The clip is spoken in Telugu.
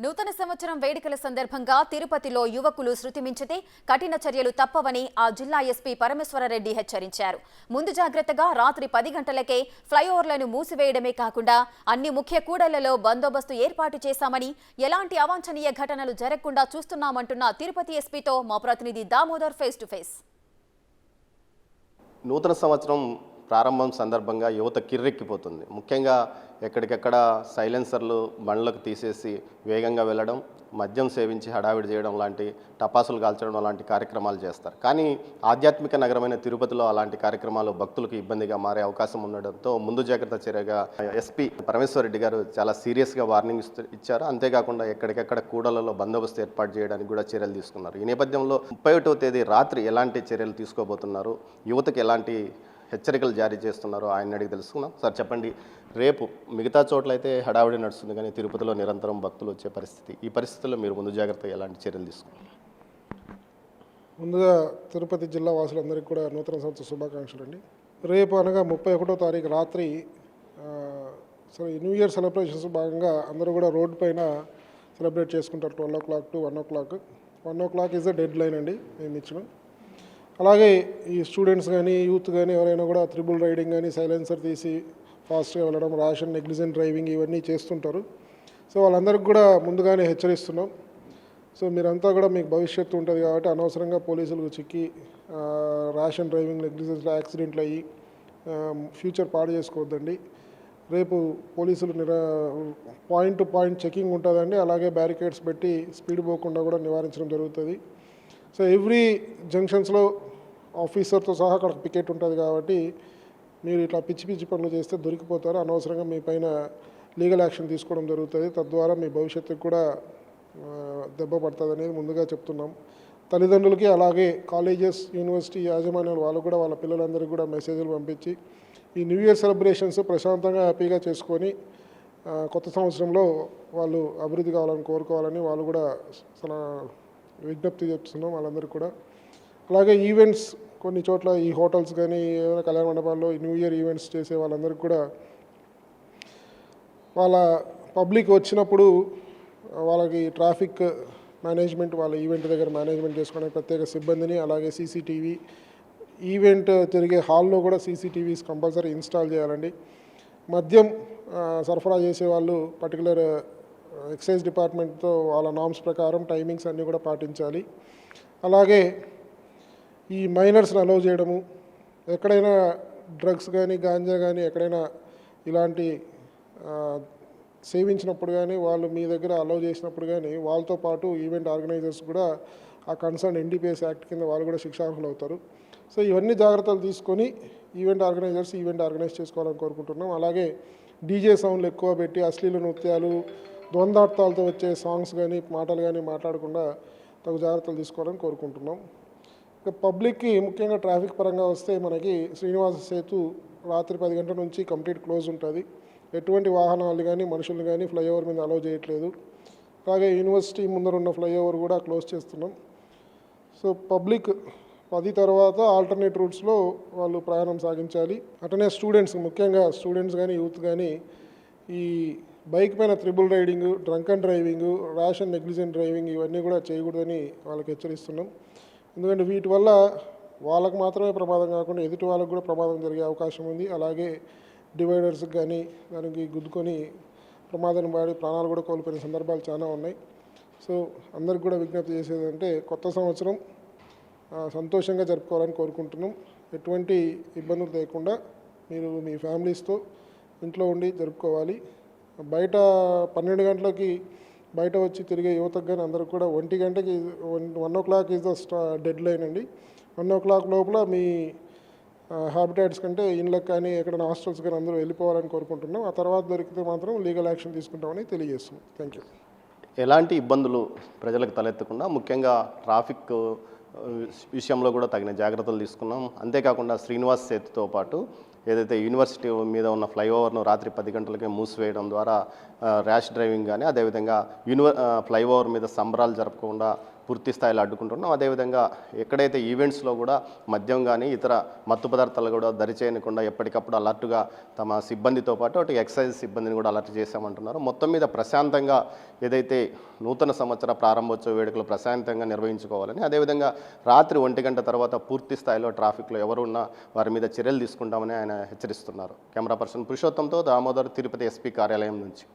నూతన సంవత్సరం వేడుకల సందర్భంగా తిరుపతిలో యువకులు శృతి మించితే కఠిన చర్యలు తప్పవని ఆ జిల్లా ఎస్పీ పరమేశ్వరరెడ్డి హెచ్చరించారు. ముందు జాగ్రత్తగా రాత్రి 10 గంటలకే ఫ్లైఓవర్లను మూసివేయడమే కాకుండా అన్ని ముఖ్య కూడళ్లలో బందోబస్తు ఏర్పాటు చేశామని, ఎలాంటి అవాంఛనీయ ఘటనలు జరగకుండా చూస్తున్నామంటున్న తిరుపతి ఎస్పీతో మా ప్రతినిధి దామోదర్ ఫేస్ టు ఫేస్. నూతన సంవత్సరం ప్రారంభం సందర్భంగా యువత కిర్రెక్కిపోతుంది. ముఖ్యంగా ఎక్కడికెక్కడ సైలెన్సర్లు బండ్లకు తీసేసి వేగంగా వెళ్ళడం, మద్యం సేవించి హడావిడి చేయడం లాంటి, టపాసులు కాల్చడం లాంటి కార్యక్రమాలు చేస్తారు. కానీ ఆధ్యాత్మిక నగరమైన తిరుపతిలో అలాంటి కార్యక్రమాలు భక్తులకు ఇబ్బందిగా మారే అవకాశం ఉండడంతో ముందు జాగ్రత్త చర్యగా ఎస్పీ పరమేశ్వరరెడ్డి గారు చాలా సీరియస్గా వార్నింగ్ ఇచ్చారు. అంతేకాకుండా ఎక్కడికెక్కడ కూడలలో బందోబస్తు ఏర్పాటు చేయడానికి కూడా చర్యలు తీసుకున్నారు. ఈ నేపథ్యంలో 31వ తేదీ రాత్రి ఎలాంటి చర్యలు తీసుకోబోతున్నారు, యువతకు ఎలాంటి హెచ్చరికలు జారీ చేస్తున్నారు ఆయన అడిగి తెలుసుకున్నాం. సార్ చెప్పండి, రేపు మిగతా చోట్ల అయితే హడావిడి నడుస్తుంది కానీ తిరుపతిలో నిరంతరం భక్తులు వచ్చే పరిస్థితి, ఈ పరిస్థితుల్లో మీరు ముందు జాగ్రత్తగా ఎలాంటి చర్యలు తీసుకున్నారు? ముందుగా తిరుపతి జిల్లా వాసులందరికీ కూడా నూతన సంవత్సర శుభాకాంక్షలు అండి. రేపు అనగా 31వ తారీఖు రాత్రి న్యూ ఇయర్ సెలబ్రేషన్స్ భాగంగా అందరూ కూడా రోడ్డు పైన సెలబ్రేట్ చేసుకుంటారు. 12 o'clock to 1 o'clock. 1 o'clock is the dead line అండి మేము ఇచ్చిన. అలాగే ఈ స్టూడెంట్స్ కానీ యూత్ కానీ ఎవరైనా కూడా త్రిబుల్ రైడింగ్ కానీ సైలెన్సర్ తీసి ఫాస్ట్గా వెళ్ళడం, ర్యాష్ అండ్ నెగ్లిజెంట్ డ్రైవింగ్ ఇవన్నీ చేస్తుంటారు. సో వాళ్ళందరికీ కూడా ముందుగానే హెచ్చరిస్తున్నాం. సో మీరంతా కూడా మీకు భవిష్యత్తు ఉంటుంది కాబట్టి అనవసరంగా పోలీసులకు చిక్కి ర్యాష్ అండ్ డ్రైవింగ్ నెగ్లిజెన్స్ యాక్సిడెంట్లు అయ్యి ఫ్యూచర్ పాడు చేసుకోవద్దండి. రేపు పోలీసులు పాయింట్ టు పాయింట్ చెకింగ్ ఉంటుందండి. అలాగే బ్యారికేడ్స్ పెట్టి స్పీడ్ పోకుండా కూడా నివారించడం జరుగుతుంది. సో ఎవ్రీ జంక్షన్స్లో ఆఫీసర్తో సహా అక్కడ పికెట్ ఉంటుంది కాబట్టి మీరు ఇట్లా పిచ్చి పిచ్చి పనులు చేస్తే దొరికిపోతారు. అనవసరంగా మీ పైన లీగల్ యాక్షన్ తీసుకోవడం జరుగుతుంది. తద్వారా మీ భవిష్యత్తుకు కూడా దెబ్బ పడుతుంది అనేది ముందుగా చెప్తున్నాం. తల్లిదండ్రులకి అలాగే కాలేజెస్, యూనివర్సిటీ యాజమాన్యాలు వాళ్ళు కూడా వాళ్ళ పిల్లలందరికీ కూడా మెసేజ్లు పంపించి ఈ న్యూ ఇయర్ సెలబ్రేషన్స్ ప్రశాంతంగా హ్యాపీగా చేసుకొని కొత్త సంవత్సరంలో వాళ్ళు అభివృద్ధి కావాలని కోరుకోవాలని వాళ్ళు కూడా విజ్ఞప్తి చేస్తున్నాం వాళ్ళందరికీ కూడా. అలాగే ఈవెంట్స్ కొన్ని చోట్ల ఈ హోటల్స్ కానీ ఏదైనా కళ్యాణ మండపాల్లో న్యూ ఇయర్ ఈవెంట్స్ చేసే వాళ్ళందరికీ కూడా వాళ్ళ పబ్లిక్ వచ్చినప్పుడు వాళ్ళకి ట్రాఫిక్ మేనేజ్మెంట్, వాళ్ళ ఈవెంట్ దగ్గర మేనేజ్మెంట్ చేసుకోవడానికి ప్రత్యేక సిబ్బందిని, అలాగే సీసీటీవీ ఈవెంట్ జరిగే హాల్లో కూడా సీసీటీవీస్ కంపల్సరీ ఇన్స్టాల్ చేయాలండి. మద్యం సరఫరా చేసే వాళ్ళు పర్టికులర్ ఎక్సైజ్ డిపార్ట్మెంట్తో వాళ్ళ నామ్స్ ప్రకారం టైమింగ్స్ అన్నీ కూడా పాటించాలి. అలాగే ఈ మైనర్స్ని అలౌ చేయడము, ఎక్కడైనా డ్రగ్స్ కానీ గాంజా కానీ ఎక్కడైనా ఇలాంటి సేవించినప్పుడు కానీ వాళ్ళు మీ దగ్గర అలౌ చేసినప్పుడు కానీ వాళ్ళతో పాటు ఈవెంట్ ఆర్గనైజర్స్ కూడా ఆ కన్సర్న్ ఎన్డీపీఎస్ యాక్ట్ కింద వాళ్ళు కూడా శిక్షార్హులు అవుతారు. సో ఇవన్నీ జాగ్రత్తలు తీసుకొని ఈవెంట్ ఆర్గనైజ్ చేసుకోవాలని కోరుకుంటున్నాం. అలాగే డీజే సౌండ్లు ఎక్కువ పెట్టి అశ్లీల నృత్యాలు, ద్వంద్వార్థాలతో వచ్చే సాంగ్స్ కానీ మాటలు కానీ మాట్లాడకుండా తగు జాగ్రత్తలు తీసుకోవాలని కోరుకుంటున్నాం. ఇక పబ్లిక్కి ముఖ్యంగా ట్రాఫిక్ పరంగా వస్తే మనకి శ్రీనివాస సేతు రాత్రి 10 గంటల నుంచి కంప్లీట్ క్లోజ్ ఉంటుంది. ఎటువంటి వాహనాలు కానీ మనుషులు కానీ ఫ్లైఓవర్ మీద అలౌ చేయట్లేదు. అలాగే యూనివర్సిటీ ముందర ఉన్న ఫ్లైఓవర్ కూడా క్లోజ్ చేస్తున్నాం. సో పబ్లిక్ 10 తర్వాత ఆల్టర్నేట్ రూట్స్లో వాళ్ళు ప్రయాణం సాగించాలి. అటనే స్టూడెంట్స్, ముఖ్యంగా స్టూడెంట్స్ కానీ యూత్ కానీ ఈ బైక్ పైన triple riding, drunk and driving, rash and negligent driving ఇవన్నీ కూడా చేయకూడదని వాళ్ళకి హెచ్చరిస్తున్నాం. ఎందుకంటే వీటి వల్ల వాళ్ళకు మాత్రమే ప్రమాదం కాకుండా ఎదుటి వాళ్ళకు కూడా ప్రమాదం జరిగే అవకాశం ఉంది. అలాగే డివైడర్స్కి కానీ దానికి గుద్దుకొని ప్రమాదం పడి ప్రాణాలు కూడా కోల్పోయిన సందర్భాలు చాలా ఉన్నాయి. సో అందరికి కూడా విజ్ఞప్తి చేసేది అంటే కొత్త సంవత్సరం సంతోషంగా జరుపుకోవాలని కోరుకుంటున్నాం. ఎటువంటి ఇబ్బందులు లేకుండా మీరు మీ ఫ్యామిలీస్తో ఇంట్లో ఉండి జరుపుకోవాలి. బయట 12 గంటలకి బయట వచ్చి తిరిగే యువతకు కానీ అందరికి కూడా 1 గంటకి 1 o'clock is the dead line అండి. 1 o'clock లోపల మీ హ్యాబిటాట్స్ కంటే ఇళ్ళకి కానీ ఎక్కడైనా హాస్టల్స్ కానీ అందరూ వెళ్ళిపోవాలని కోరుకుంటున్నాం. ఆ తర్వాత దొరికితే మాత్రం లీగల్ యాక్షన్ తీసుకుంటామని తెలియజేస్తున్నాం. Thank you. ఎలాంటి ఇబ్బందులు ప్రజలకు తలెత్తకుండా ముఖ్యంగా ట్రాఫిక్ విషయంలో కూడా తగిన జాగ్రత్తలు తీసుకున్నాం. అంతేకాకుండా శ్రీనివాస్ సేతుతో పాటు ఏదైతే యూనివర్సిటీ మీద ఉన్న ఫ్లైఓవర్ను రాత్రి 10 గంటలకే మూసివేయడం ద్వారా ర్యాష్ డ్రైవింగ్ కానీ, అదేవిధంగా ఫ్లైఓవర్ మీద సంబరాలు జరపకుండా పూర్తి స్థాయిలో అడ్డుకుంటున్నాం. అదేవిధంగా ఎక్కడైతే ఈవెంట్స్లో కూడా మద్యం కానీ ఇతర మత్తు పదార్థాలు కూడా దరిచేయకుండా ఎప్పటికప్పుడు అలర్ట్గా తమ సిబ్బందితో పాటు అటు ఎక్సైజ్ సిబ్బందిని కూడా అలర్ట్ చేశామంటున్నారు. మొత్తం మీద ప్రశాంతంగా ఏదైతే నూతన సంవత్సర ప్రారంభోత్సవ వేడుకలు ప్రశాంతంగా నిర్వహించుకోవాలని, అదేవిధంగా రాత్రి 1 గంట తర్వాత పూర్తి స్థాయిలో ట్రాఫిక్లో ఎవరు ఉన్నా వారి మీద చర్యలు తీసుకుంటామని ఆయన హెచ్చరిస్తున్నారు. కెమెరా పర్సన్ పురుషోత్తంతో దామోదర్, తిరుపతి ఎస్పీ కార్యాలయం నుంచి.